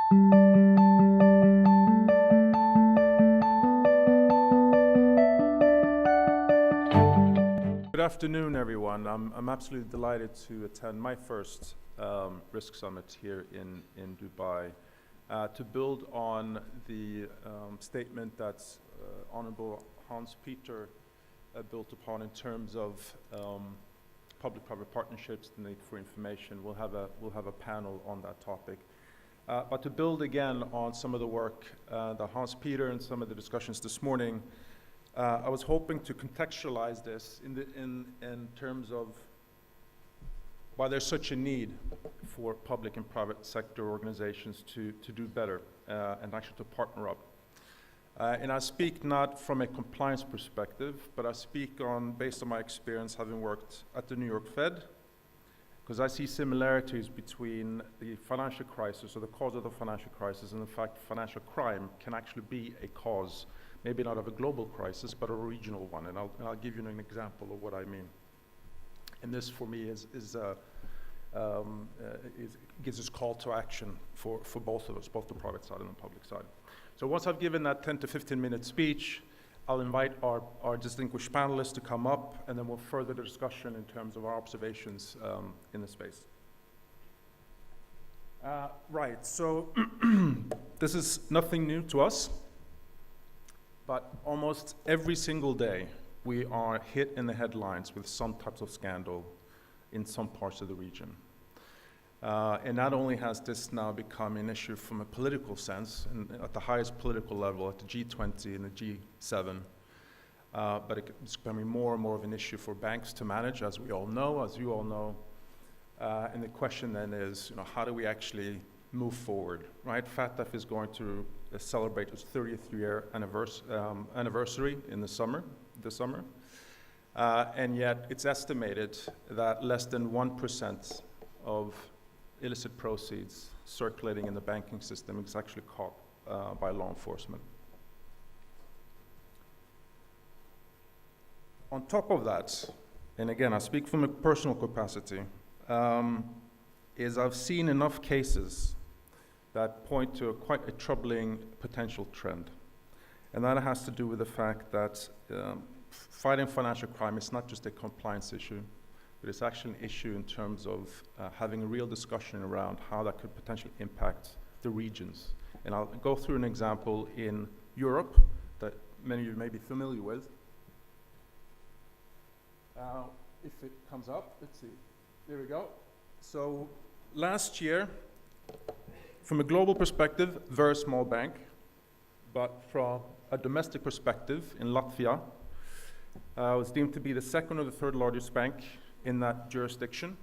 Good afternoon, everyone. I'm absolutely delighted to attend my first risk summit here in Dubai to build on the statement that Honorable Hans-Peter built upon in terms of public-private partnerships, the need for information. We'll have a panel on that topic. But to build again on some of the work that Hans-Peter and some of the discussions this morning, I was hoping to contextualize this in terms of why there's such a need for public and private sector organizations to do better and actually to partner up. And I speak not from a compliance perspective, but I speak based on my experience having worked at the New York Fed, because I see similarities between the financial crisis or the cause of the financial crisis and in fact financial crime can actually be a cause, maybe not of a global crisis, but a regional one. And I'll give you an example of what I mean. And this for me gives us call to action for both of us, both the private side and the public side. So once I've given that 10 to 15 minute speech, I'll invite our distinguished panelists to come up, and then we'll further the discussion in terms of our observations in the space. Right, so this is nothing new to us, but almost every single day we are hit in the headlines with some types of scandal in some parts of the region. And not only has this now become an issue from a political sense, and at the highest political level, at the G20 and the G7, but it's becoming more and more of an issue for banks to manage, as we all know, as you all know. And the question then is, how do we actually move forward, right? FATF is going to celebrate its 30th year anniversary in this summer. And yet it's estimated that less than 1% of illicit proceeds circulating in the banking system is actually caught by law enforcement. On top of that, and again, I speak from a personal capacity, is I've seen enough cases that point to quite a troubling potential trend. And that has to do with the fact that fighting financial crime is not just a compliance issue, but it's actually an issue in terms of having a real discussion around how that could potentially impact the regions. And I'll go through an example in Europe that many of you may be familiar with. If it comes up, let's see. There we go. So last year, from a global perspective, very small bank, but from a domestic perspective in Latvia, was deemed to be the second or the third largest bank in that jurisdiction,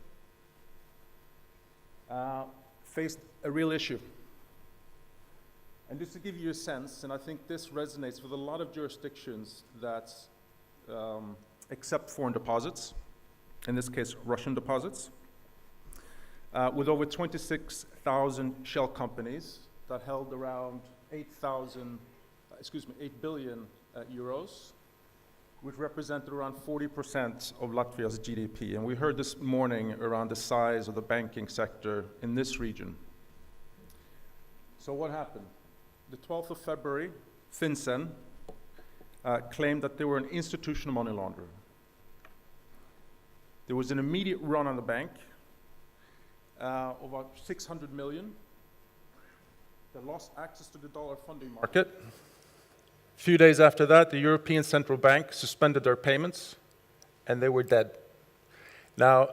faced a real issue. And just to give you a sense, and I think this resonates with a lot of jurisdictions that accept foreign deposits, in this case, Russian deposits, with over 26,000 shell companies that held around 8 billion euros, which represented around 40% of Latvia's GDP. And we heard this morning around the size of the banking sector in this region. So what happened? The 12th of February, FinCEN claimed that they were an institutional money launderer. There was an immediate run on the bank of about 600 million. They lost access to the dollar funding market. A few days after that, the European Central Bank suspended their payments, and they were dead. Now,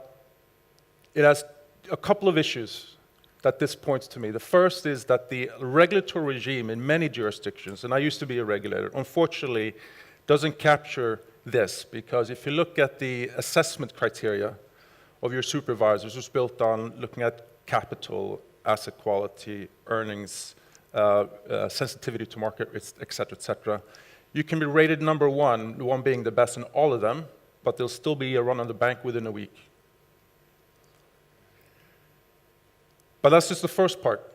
it has a couple of issues that this points to me. The first is that the regulatory regime in many jurisdictions, and I used to be a regulator, unfortunately doesn't capture this, because if you look at the assessment criteria of your supervisors, it's built on looking at capital, asset quality, earnings, sensitivity to market risk, et cetera, you can be rated number one, the one being the best in all of them, but there'll still be a run on the bank within a week. But that's just the first part.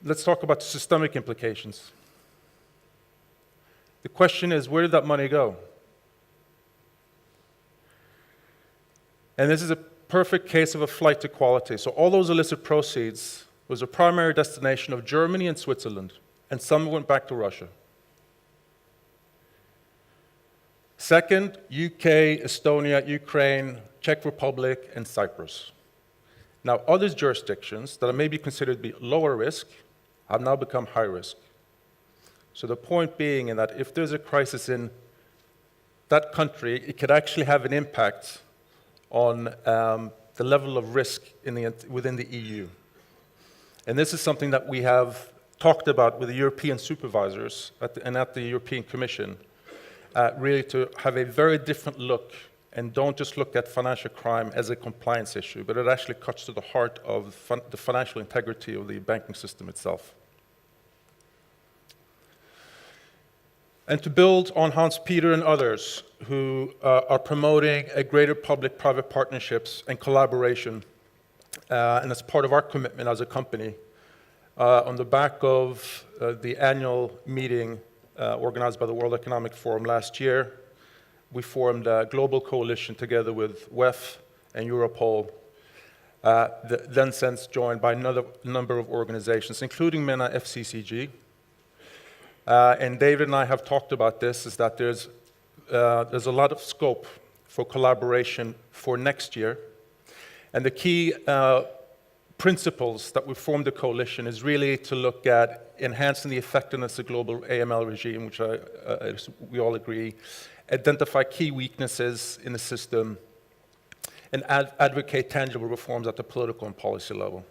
Let's talk about the systemic implications. The question is, where did that money go? And this is a perfect case of a flight to quality. So all those illicit proceeds was a primary destination of Germany and Switzerland, and some went back to Russia. Second, UK, Estonia, Ukraine, Czech Republic, and Cyprus. Now, other jurisdictions that are maybe considered to be lower risk have now become high risk. So the point being in that if there's a crisis in that country, it could actually have an impact on the level of risk within the EU. And this is something that we have talked about with the European supervisors and at the European Commission, really to have a very different look and don't just look at financial crime as a compliance issue, but it actually cuts to the heart of the financial integrity of the banking system itself. And to build on Hans-Peter and others who are promoting a greater public-private partnerships and collaboration, and as part of our commitment as a company, on the back of the annual meeting organized by the World Economic Forum last year, we formed a global coalition together with WEF and Europol, then since joined by another number of organizations, including MENA FCCG. And David and I have talked about this, is that there's a lot of scope for collaboration for next year. And the key principles that we formed the coalition is really to look at enhancing the effectiveness of global AML regime, which we all agree, identify key weaknesses in the system, and advocate tangible reforms at the political and policy level.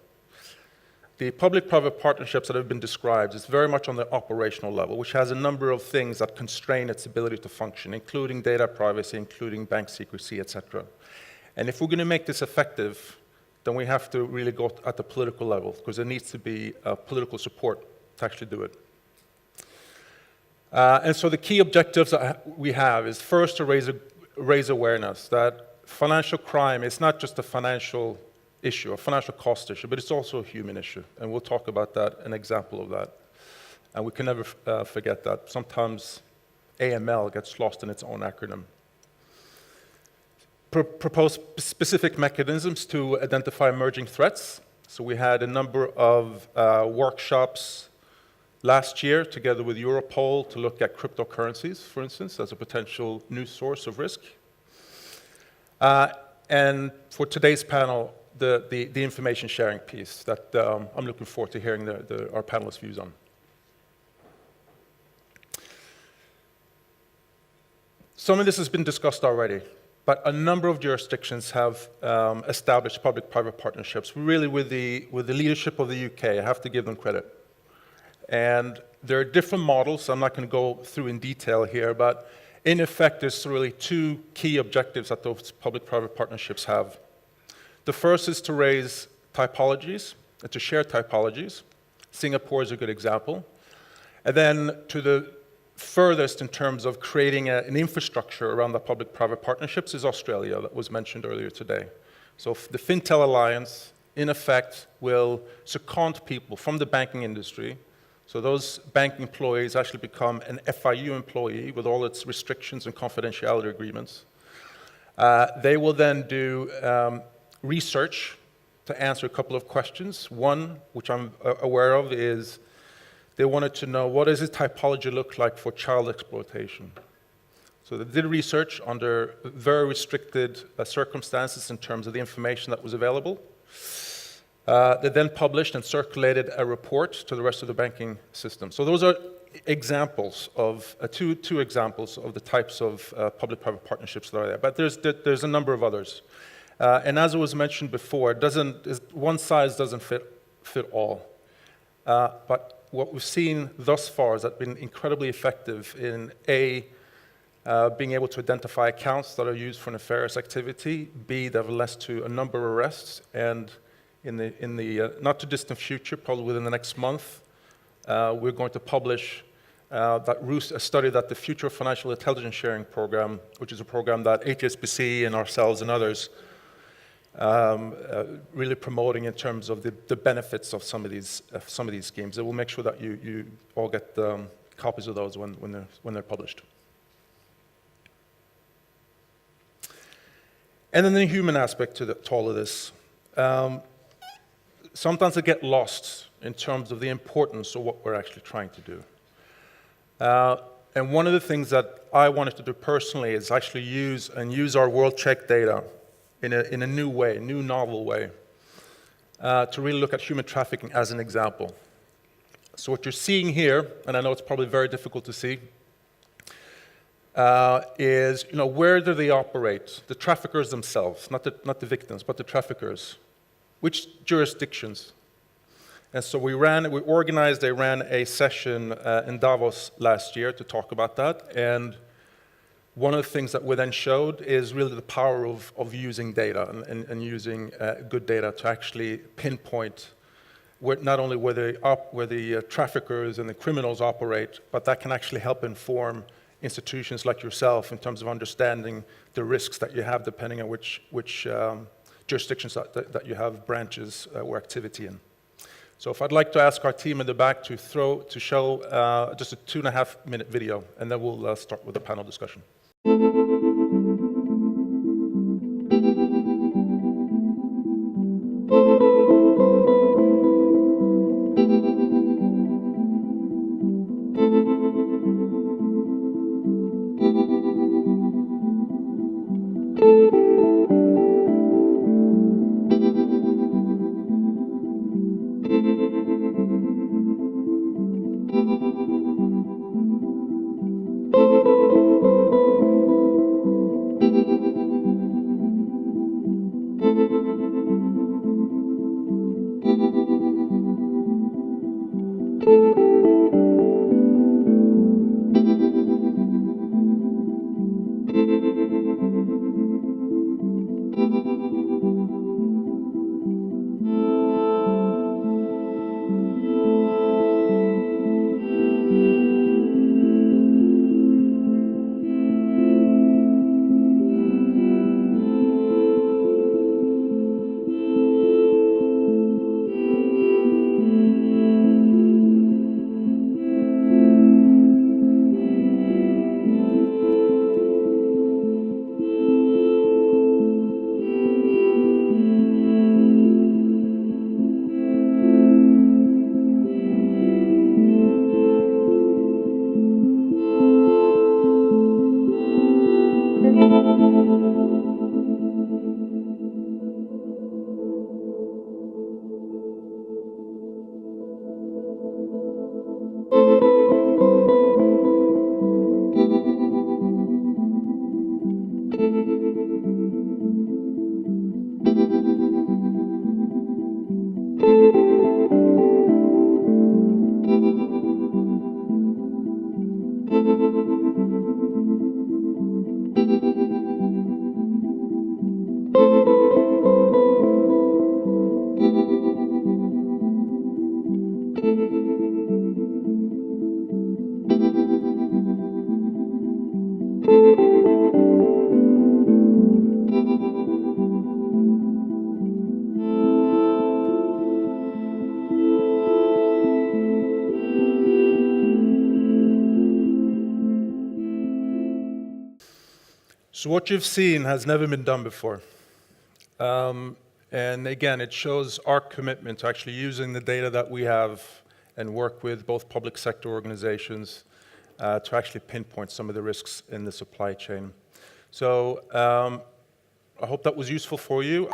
The public-private partnerships that have been described is very much on the operational level, which has a number of things that constrain its ability to function, including data privacy, including bank secrecy, etc. And if we're going to make this effective, then we have to really go at the political level, because there needs to be political support to actually do it. And so the key objectives that we have is first to raise awareness that financial crime is not just a financial issue, a financial cost issue, but it's also a human issue. And we'll talk about that, an example of that. And we can never forget that. Sometimes AML gets lost in its own acronym. Propose specific mechanisms to identify emerging threats. So we had a number of workshops last year together with Europol to look at cryptocurrencies, for instance, as a potential new source of risk. And for today's panel, the information sharing piece that I'm looking forward to hearing our panelists' views on. Some of this has been discussed already, but a number of jurisdictions have established public-private partnerships, really with the leadership of the UK. I have to give them credit. And there are different models. I'm not going to go through in detail here, but in effect, there's really two key objectives that those public-private partnerships have. The first is to raise typologies, and to share typologies. Singapore is a good example. And then to the furthest in terms of creating an infrastructure around the public-private partnerships is Australia, that was mentioned earlier today. So the Fintel Alliance, in effect, will second people from the banking industry. So those bank employees actually become an FIU employee with all its restrictions and confidentiality agreements. They will then do research to answer a couple of questions. One, which I'm aware of, is they wanted to know what does the typology look like for child exploitation. So they did research under very restricted circumstances in terms of the information that was available. They then published and circulated a report to the rest of the banking system. So those are examples of, two examples of the types of public-private partnerships that are there. But there's a number of others. And as it was mentioned before, one size doesn't fit all. But what we've seen thus far is that been incredibly effective in being able to identify accounts that are used for nefarious activity, B, that have led to a number of arrests, and in the not too distant future, probably within the next month, we're going to publish a study that the Future Financial Intelligence Sharing Program, which is a program that HSBC and ourselves and others really promoting in terms of the benefits of some of these schemes. And we'll make sure that you all get copies of those when they're published. And then the human aspect to all of this. sometimes they get lost in terms of the importance of what we're actually trying to do. And one of the things that I wanted to do personally is actually use our world check data in a new way, new novel way, to really look at human trafficking as an example. So what you're seeing here, and I know it's probably very difficult to see, is where do they operate? The traffickers themselves, not the victims, but the traffickers. Which jurisdictions? And so they ran a session in Davos last year to talk about that. And one of the things that we then showed is really the power of using data and using good data to actually pinpoint not only where the traffickers and the criminals operate, but that can actually help inform institutions like yourself in terms of understanding the risks that you have depending on which jurisdictions that you have branches or activity in. So if I'd like to ask our team in the back to show just a 2.5-minute video, and then we'll start with the panel discussion. So what you've seen has never been done before. And again, it shows our commitment to actually using the data that we have and work with both public sector organizations to actually pinpoint some of the risks in the supply chain. So I hope that was useful for you.